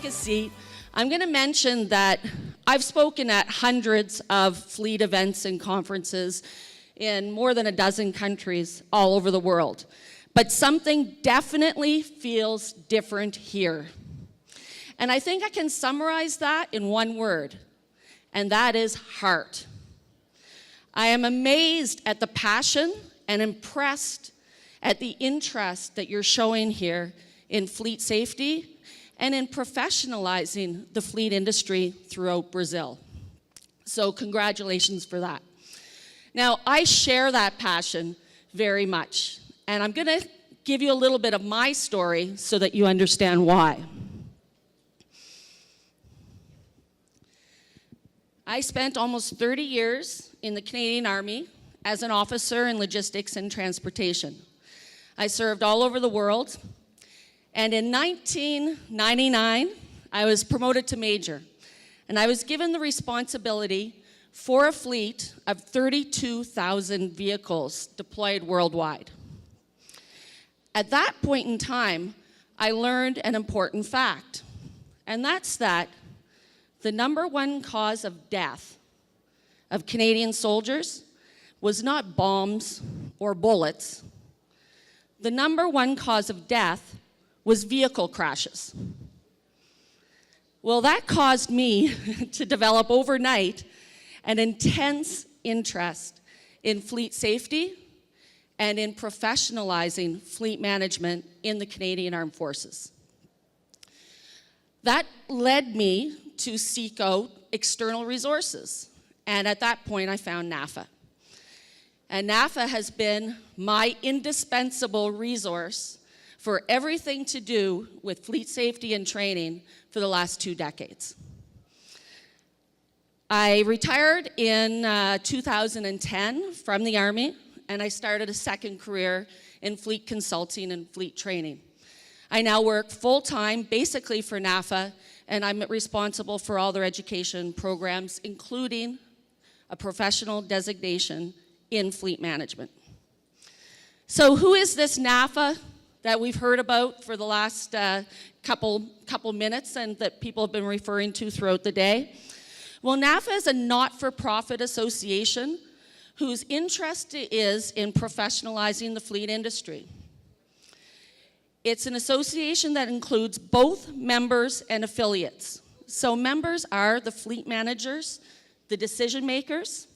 take a seat, I'm going to mention that I've spoken at hundreds of fleet events and conferences in more than a dozen countries all over the world. But something definitely feels different here. And I think I can summarize that in one word, and that is heart. I am amazed at the passion and impressed at the interest that you're showing here in fleet safety and in professionalizing the fleet industry throughout Brazil. So congratulations for that. Now, I share that passion very much, and I'm going to give you a little bit of my story so that you understand why. I spent almost 30 years in the Canadian Army as an officer in logistics and transportation. I served all over the world, and in 1999, I was promoted to major, and I was given the responsibility for a fleet of 32,000 vehicles deployed worldwide. At that point in time, I learned an important fact, and that's that the number one cause of death of Canadian soldiers was not bombs or bullets. The number one cause of death was vehicle crashes. Well, that caused me to develop overnight an intense interest in fleet safety and in professionalizing fleet management in the Canadian Armed Forces. That led me to seek out external resources, and at that point I found NAFA. And NAFA has been my indispensable resource for everything to do with fleet safety and training for the last 2 decades. I retired in 2010 from the Army, and I started a second career in fleet consulting and fleet training. I now work full-time, basically for NAFA, and I'm responsible for all their education programs, including a professional designation in fleet management. So who is this NAFA that we've heard about for the last couple minutes and that people have been referring to throughout the day? Well, NAFA is a not-for-profit association whose interest is in professionalizing the fleet industry. It's an association that includes both members and affiliates. So members are the fleet managers, the decision makers,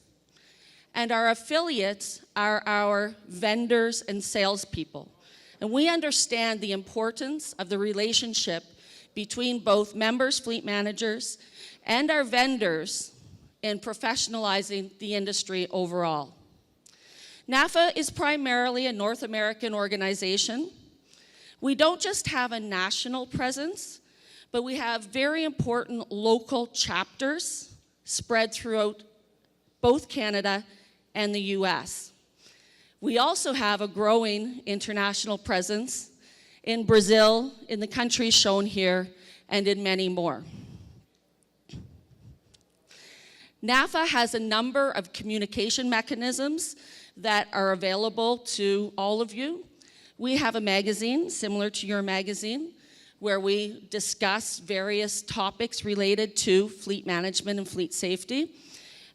and our affiliates are our vendors and salespeople. And we understand the importance of the relationship between both members, fleet managers, and our vendors in professionalizing the industry overall. NAFA is primarily a North American organization. We don't just have a national presence, but we have very important local chapters spread throughout both Canada and the US. We also have a growing international presence in Brazil, in the countries shown here, and in many more. NAFA has a number of communication mechanisms that are available to all of you. We have a magazine, similar to your magazine, where we discuss various topics related to fleet management and fleet safety.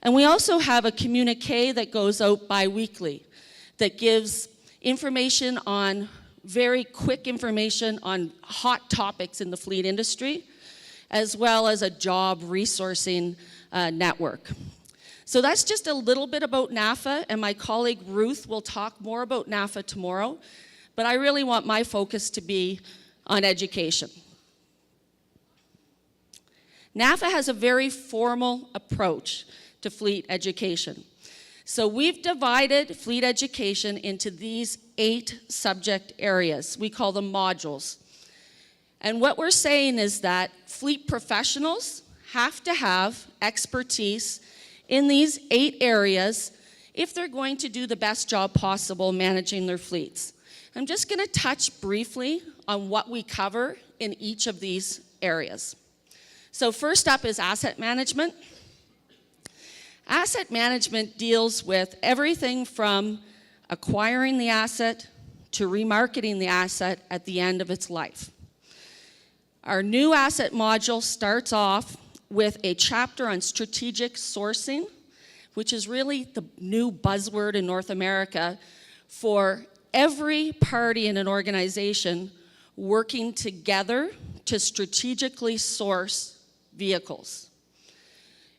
And we also have a communiqué that goes out bi-weekly that gives information on, very quick information on hot topics in the fleet industry, as well as a job resourcing network. So that's just a little bit about NAFA, and my colleague Ruth will talk more about NAFA tomorrow. But I really want my focus to be on education. NAFA has a very formal approach to fleet education. So we've divided fleet education into these 8 subject areas. We call them modules. And what we're saying is that fleet professionals have to have expertise in these 8 areas if they're going to do the best job possible managing their fleets. I'm just going to touch briefly on what we cover in each of these areas. So first up is asset management. Asset management deals with everything from acquiring the asset to remarketing the asset at the end of its life. Our new asset module starts off with a chapter on strategic sourcing, which is really the new buzzword in North America for every party in an organization working together to strategically source vehicles.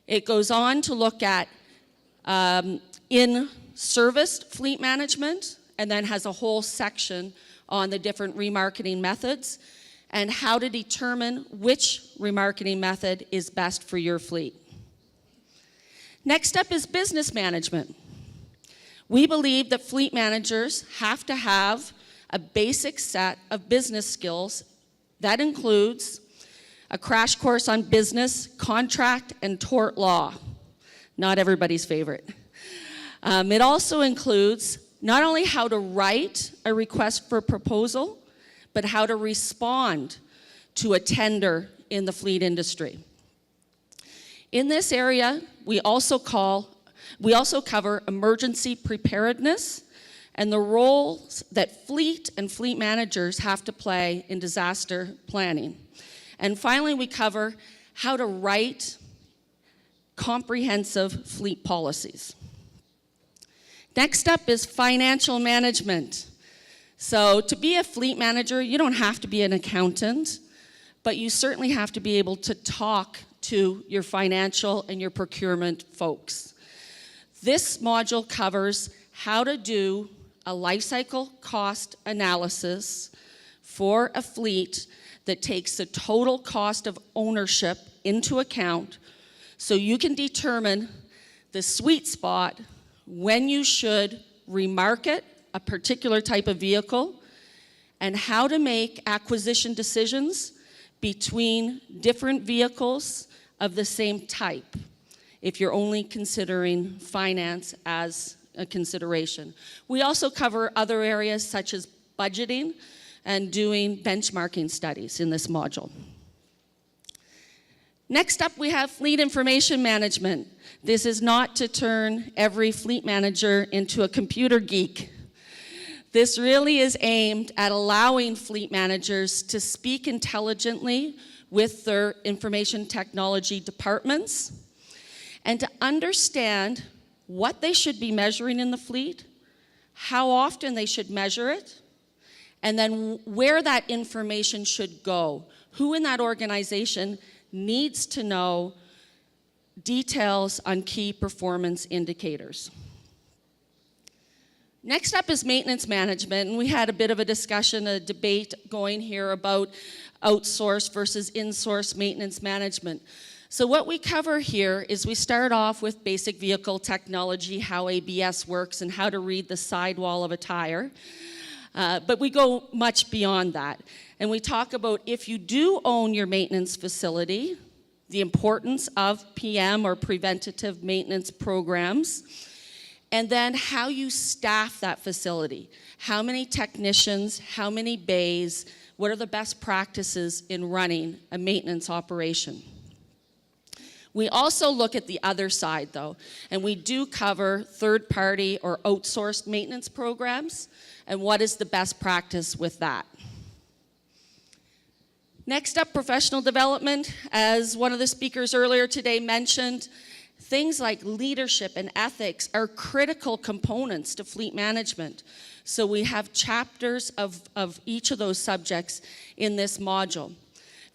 It goes on to look at in-service fleet management, and then has a whole section on the different remarketing methods and how to determine which remarketing method is best for your fleet. Next up is business management. We believe that fleet managers have to have a basic set of business skills that includes a crash course on business, contract, and tort law. Not everybody's favorite. It also includes not only how to write a request for proposal, but how to respond to a tender in the fleet industry. In this area, we also cover emergency preparedness and the roles that fleet and fleet managers have to play in disaster planning. And finally, we cover how to write comprehensive fleet policies. Next up is financial management. So to be a fleet manager, you don't have to be an accountant, but you certainly have to be able to talk to your financial and your procurement folks. This module covers how to do a life cycle cost analysis for a fleet that takes the total cost of ownership into account so you can determine the sweet spot when you should remarket a particular type of vehicle and how to make acquisition decisions between different vehicles of the same type if you're only considering finance as a consideration. We also cover other areas such as budgeting and doing benchmarking studies in this module. Next up, we have fleet information management. This is not to turn every fleet manager into a computer geek. This really is aimed at allowing fleet managers to speak intelligently with their information technology departments and to understand what they should be measuring in the fleet, how often they should measure it, and then where that information should go. Who in that organization needs to know details on key performance indicators. Next up is maintenance management, and we had a bit of a discussion, a debate going here about outsource versus in-source maintenance management. So what we cover here is we start off with basic vehicle technology, how ABS works and how to read the sidewall of a tire. But we go much beyond that. And we talk about if you do own your maintenance facility, the importance of PM or preventative maintenance programs, and then how you staff that facility. How many technicians, how many bays, what are the best practices in running a maintenance operation? We also look at the other side though, and we do cover third-party or outsourced maintenance programs and what is the best practice with that. Next up, professional development. As one of the speakers earlier today mentioned, things like leadership and ethics are critical components to fleet management. So we have chapters of each of those subjects in this module.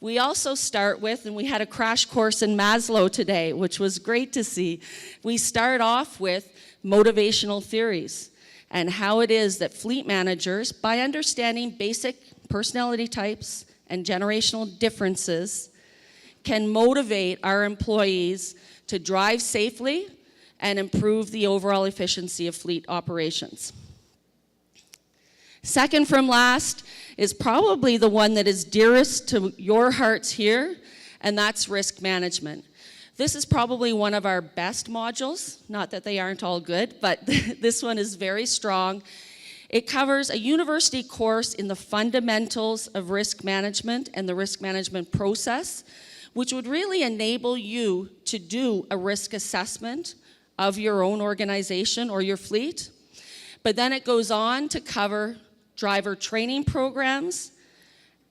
We also start with, and we had a crash course in Maslow today, which was great to see. We start off with motivational theories and how it is that fleet managers, by understanding basic personality types and generational differences, can motivate our employees to drive safely and improve the overall efficiency of fleet operations. Second from last is probably the one that is dearest to your hearts here, and that's risk management. This is probably one of our best modules, not that they aren't all good, but this one is very strong. It covers a university course in the fundamentals of risk management and the risk management process, which would really enable you to do a risk assessment of your own organization or your fleet. But then it goes on to cover driver training programs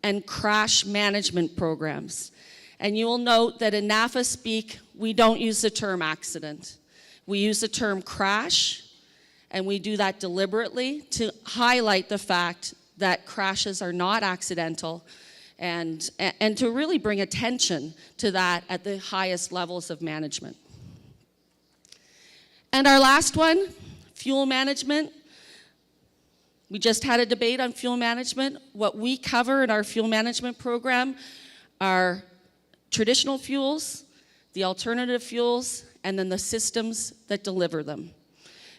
and crash management programs. And you will note that in NAFA speak, we don't use the term accident. We use the term crash, and we do that deliberately to highlight the fact that crashes are not accidental, and to really bring attention to that at the highest levels of management. And our last one, fuel management. We just had a debate on fuel management. What we cover in our fuel management program are traditional fuels, the alternative fuels, and then the systems that deliver them.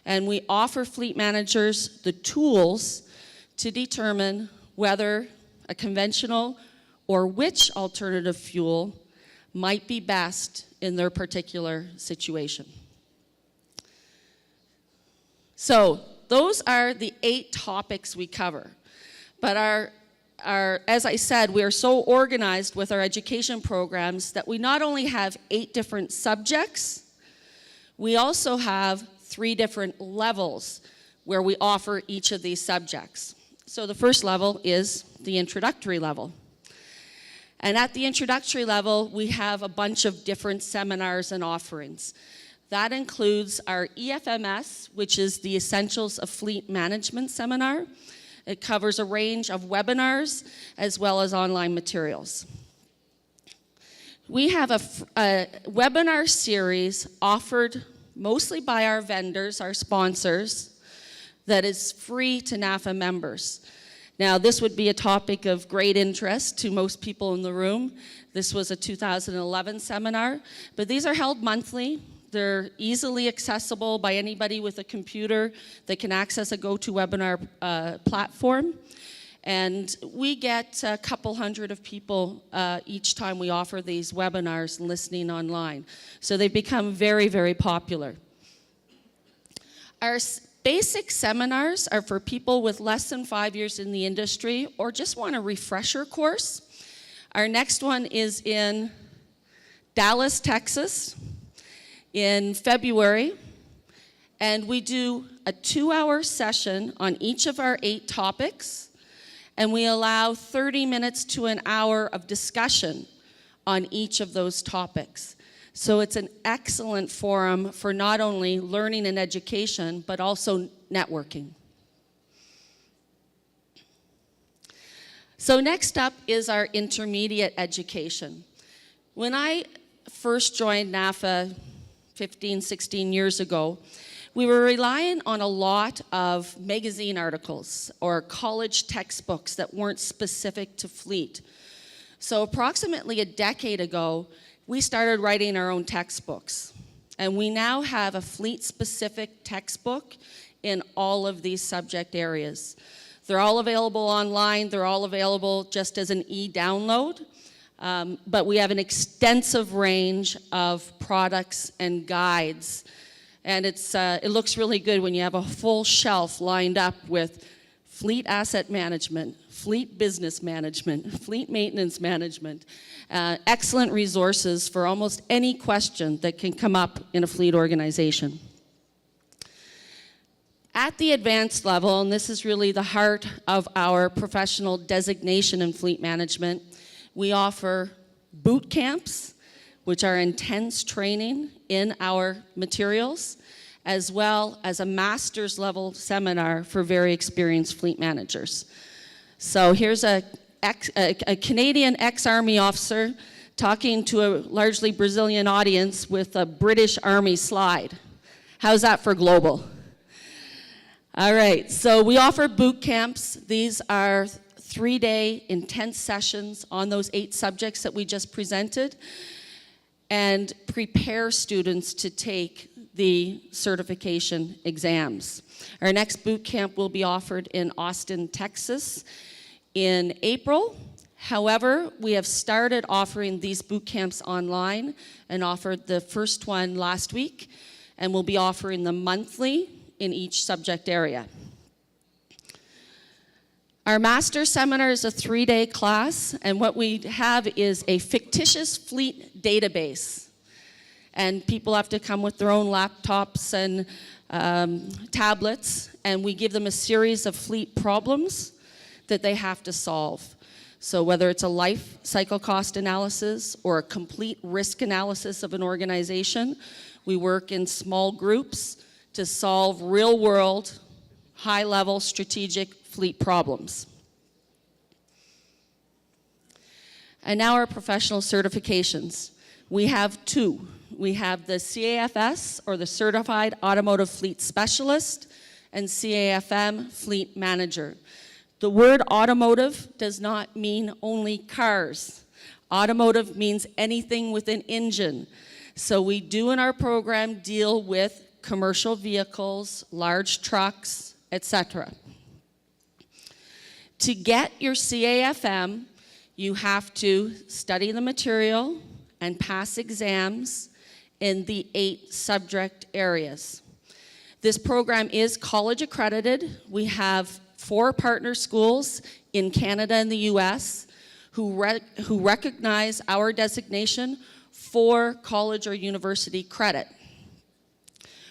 And we offer fleet managers the tools to determine whether a conventional or which alternative fuel might be best in their particular situation. So those are the 8 topics we cover. But as I said, we are so organized with our education programs that we not only have 8 different subjects, we also have 3 different levels where we offer each of these subjects. So the first level is the introductory level. And at the introductory level, we have a bunch of different seminars and offerings. That includes our EFMS, which is the Essentials of Fleet Management seminar. It covers a range of webinars as well as online materials. We have a webinar series offered mostly by our vendors, our sponsors, that is free to NAFA members. Now, this would be a topic of great interest to most people in the room. This was a 2011 seminar, but these are held monthly. They're easily accessible by anybody with a computer that can access a GoToWebinar platform. And we get a couple hundred of people each time we offer these webinars listening online. So they've become very, very popular. Our basic seminars are for people with less than 5 years in the industry or just want a refresher course. Our next one is in Dallas, Texas, in February, and we do a 2-hour session on each of our 8 topics, and we allow 30 minutes to an hour of discussion on each of those topics. So it's an excellent forum for not only learning and education, but also networking. So next up is our intermediate education. When I first joined NAFA 15, 16 years ago, we were relying on a lot of magazine articles or college textbooks that weren't specific to fleet. So approximately a decade ago, we started writing our own textbooks. And we now have a fleet-specific textbook in all of these subject areas. They're all available online. They're all available just as an e-download. But we have an extensive range of products and guides. And it looks really good when you have a full shelf lined up with fleet asset management, fleet business management, fleet maintenance management. Excellent resources for almost any question that can come up in a fleet organization. At the advanced level, and this is really the heart of our professional designation in fleet management, we offer boot camps, which are intense training in our materials, as well as a master's level seminar for very experienced fleet managers. So here's a Canadian ex-Army officer talking to a largely Brazilian audience with a British Army slide. How's that for global? All right, so we offer boot camps. These are 3-day intense sessions on those 8 subjects that we just presented and prepare students to take the certification exams. Our next boot camp will be offered in Austin, Texas in April. However, we have started offering these boot camps online and offered the first one last week, and we'll be offering them monthly in each subject area. Our master seminar is a 3-day class, and what we have is a fictitious fleet database. And people have to come with their own laptops and tablets, and we give them a series of fleet problems that they have to solve. So whether it's a life cycle cost analysis or a complete risk analysis of an organization, we work in small groups to solve real-world, high-level strategic fleet problems. And now our professional certifications. We have two. We have the CAFS, or the Certified Automotive Fleet Specialist, and CAFM, Fleet Manager. The word automotive does not mean only cars. Automotive means anything with an engine. So we do in our program deal with commercial vehicles, large trucks, etc. To get your CAFM, you have to study the material and pass exams in the 8 subject areas. This program is college accredited. We have 4 partner schools in Canada and the US who recognize our designation for college or university credit.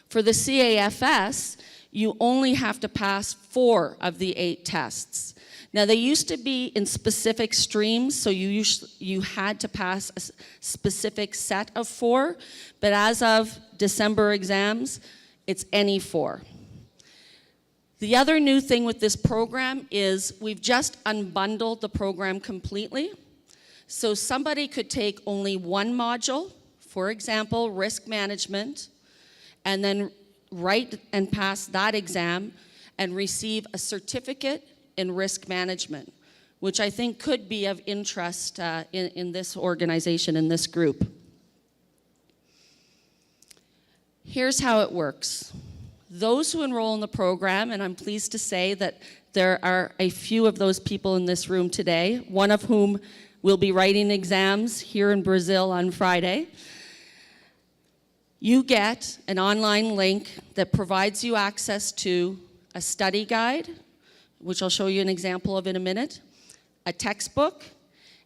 For the CAFS, you only have to pass 4 of the 8 tests. Now, they used to be in specific streams, so you had to pass a specific set of 4, but as of December exams, it's any 4. The other new thing with this program is we've just unbundled the program completely. So somebody could take only one module, for example, risk management, and then write and pass that exam and receive a certificate in risk management, which I think could be of interest in this organization, in this group. Here's how it works. Those who enroll in the program, and I'm pleased to say that there are a few of those people in this room today, one of whom will be writing exams here in Brazil on Friday. You get an online link that provides you access to a study guide, which I'll show you an example of in a minute, a textbook,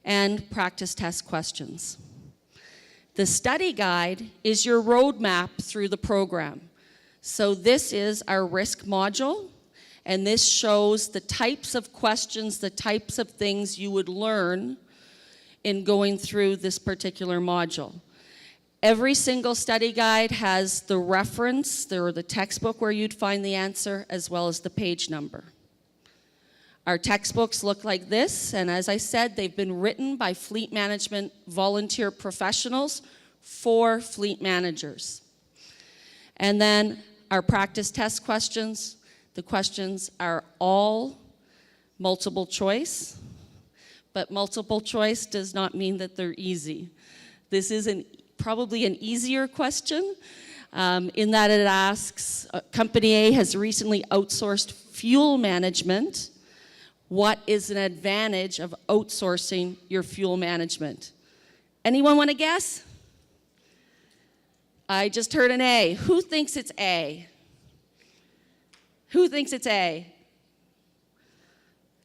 and practice test questions. The study guide is your roadmap through the program. So this is our risk module, and this shows the types of questions, the types of things you would learn in going through this particular module. Every single study guide has the reference, or the textbook where you'd find the answer, as well as the page number. Our textbooks look like this, and as I said, they've been written by fleet management volunteer professionals for fleet managers. And then our practice test questions, the questions are all multiple choice, but multiple choice does not mean that they're easy. This is probably an easier question in that it asks, Company A has recently outsourced fuel management. What is an advantage of outsourcing your fuel management? Anyone want to guess? I just heard an A. Who thinks it's A? Who thinks it's A?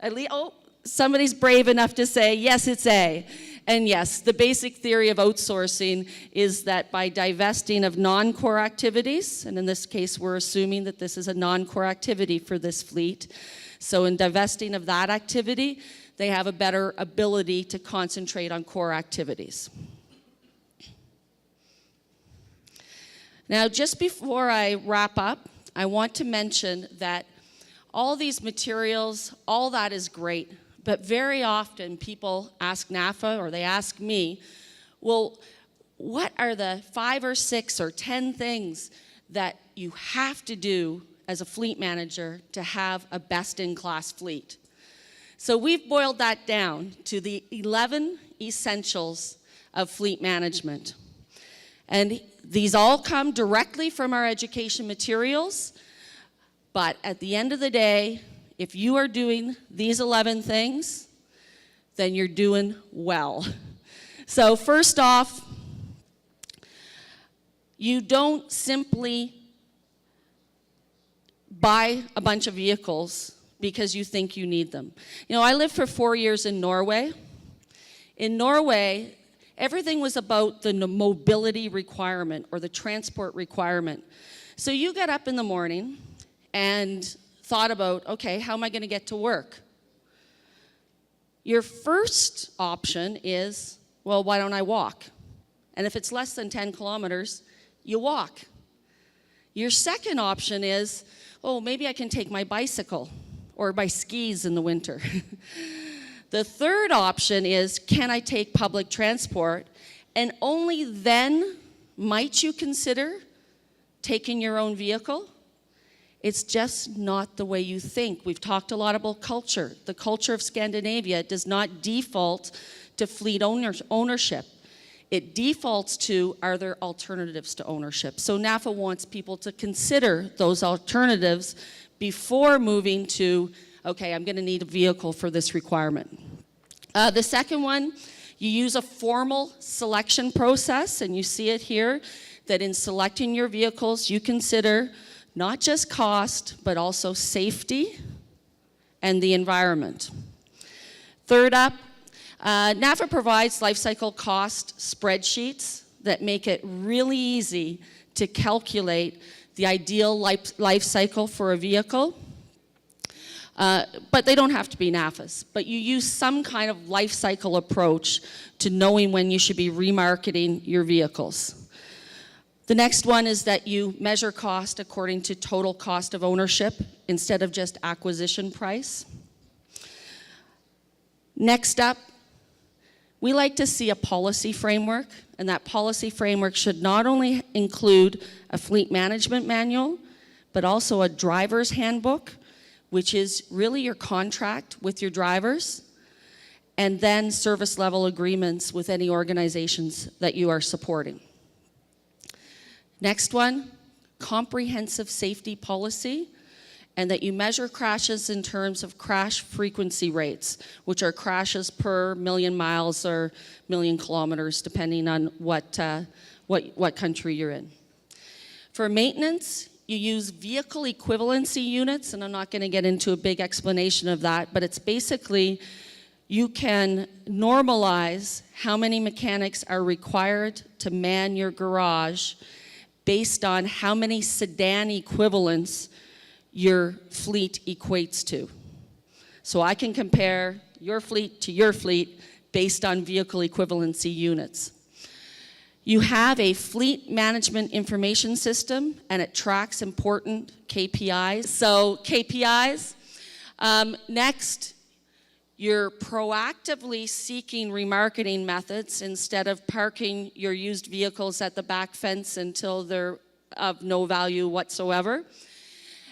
Oh, somebody's brave enough to say, yes, it's A. And yes, the basic theory of outsourcing is that by divesting of non-core activities, and in this case, we're assuming that this is a non-core activity for this fleet, so in divesting of that activity, they have a better ability to concentrate on core activities. Now, just before I wrap up, I want to mention that all these materials, all that is great, but very often people ask NAFA, or they ask me, well, what are the 5 or 6 or 10 things that you have to do as a fleet manager to have a best-in-class fleet? So we've boiled that down to the 11 essentials of fleet management. And these all come directly from our education materials, but at the end of the day, if you are doing these 11 things, then you're doing well. So first off, you don't simply buy a bunch of vehicles because you think you need them. You know, I lived for 4 years in Norway. In Norway, everything was about the mobility requirement or the transport requirement. So you got up in the morning and thought about, okay, how am I going to get to work? Your first option is, well, why don't I walk? And if it's less than 10 kilometers, you walk. Your second option is, oh, maybe I can take my bicycle or my skis in the winter. The third option is, can I take public transport? And only then might you consider taking your own vehicle. It's just not the way you think. We've talked a lot about culture. The culture of Scandinavia does not default to fleet ownership. It defaults to, are there alternatives to ownership? So NAFA wants people to consider those alternatives before moving to, okay, I'm gonna need a vehicle for this requirement. The second one, you use a formal selection process, and you see it here, that in selecting your vehicles, you consider not just cost, but also safety and the environment. Third up, NAFA provides life cycle cost spreadsheets that make it really easy to calculate the ideal life cycle for a vehicle. But they don't have to be NAFAs. But you use some kind of life cycle approach to knowing when you should be remarketing your vehicles. The next one is that you measure cost according to total cost of ownership instead of just acquisition price. Next up, we like to see a policy framework, and that policy framework should not only include a fleet management manual, but also a driver's handbook, which is really your contract with your drivers, and then service level agreements with any organizations that you are supporting. Next one, comprehensive safety policy, and that you measure crashes in terms of crash frequency rates, which are crashes per million miles or million kilometers, depending on what country you're in. For maintenance, you use vehicle equivalency units, and I'm not going to get into a big explanation of that, but it's basically you can normalize how many mechanics are required to man your garage based on how many sedan equivalents your fleet equates to. So I can compare your fleet to your fleet based on vehicle equivalency units. You have a fleet management information system, and it tracks important KPIs. So KPIs. Next, you're proactively seeking remarketing methods instead of parking your used vehicles at the back fence until they're of no value whatsoever.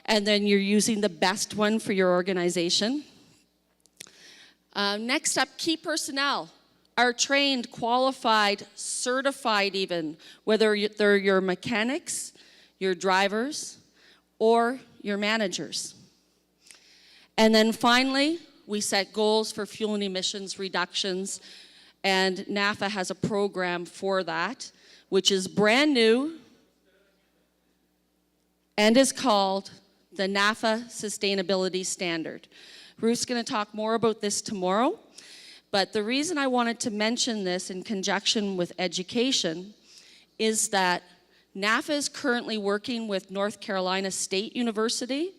And then you're using the best one for your organization. Next up, key personnel are trained, qualified, certified even, whether they're your mechanics, your drivers, or your managers. And then finally, we set goals for fuel and emissions reductions, and NAFA has a program for that, which is brand new and is called the NAFA Sustainability Standard. Ruth's going to talk more about this tomorrow, but the reason I wanted to mention this in conjunction with education is that NAFA is currently working with North Carolina State University,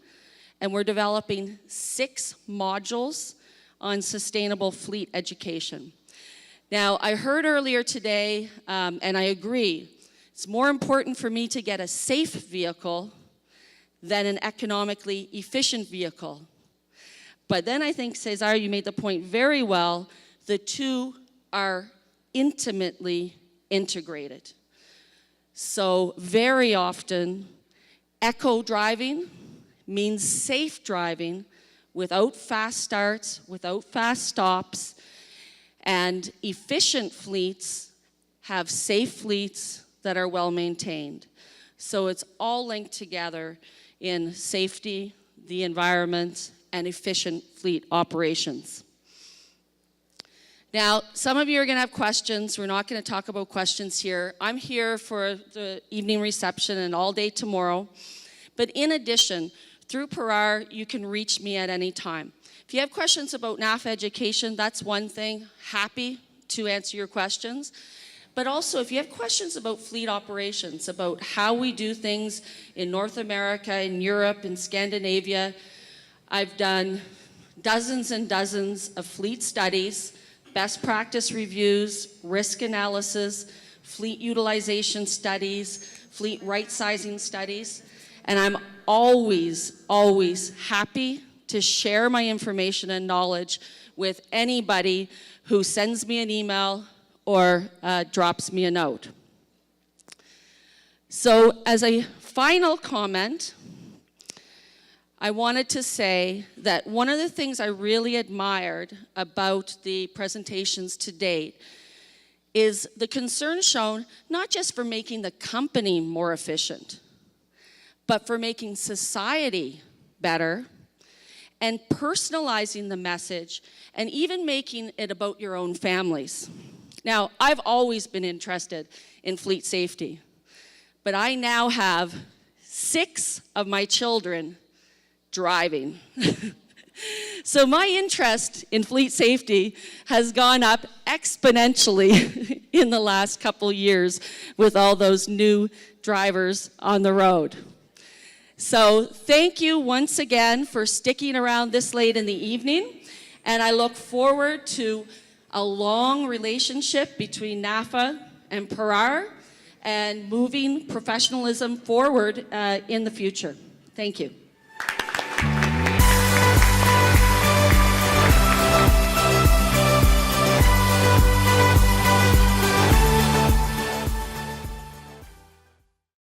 and we're developing 6 modules on sustainable fleet education. Now, I heard earlier today, and I agree, it's more important for me to get a safe vehicle than an economically efficient vehicle. But then I think, Cesar, you made the point very well, the two are intimately integrated. So very often, eco driving means safe driving without fast starts, without fast stops, and efficient fleets have safe fleets that are well maintained. So it's all linked together in safety, the environment, and efficient fleet operations. Now, some of you are going to have questions. We're not going to talk about questions here. I'm here for the evening reception and all day tomorrow. But in addition, through Parar, you can reach me at any time. If you have questions about NAFA education, that's one thing. Happy to answer your questions. But also, if you have questions about fleet operations, about how we do things in North America, in Europe, in Scandinavia, I've done dozens and dozens of fleet studies, best practice reviews, risk analysis, fleet utilization studies, fleet right-sizing studies, and I'm always, always happy to share my information and knowledge with anybody who sends me an email or drops me a note. So as a final comment, I wanted to say that one of the things I really admired about the presentations to date is the concern shown not just for making the company more efficient, but for making society better and personalizing the message and even making it about your own families. Now, I've always been interested in fleet safety, but I now have 6 of my children driving. So my interest in fleet safety has gone up exponentially in the last couple years with all those new drivers on the road. So thank you once again for sticking around this late in the evening, and I look forward to a long relationship between NAFA and PERAR and moving professionalism forward in the future. Thank you.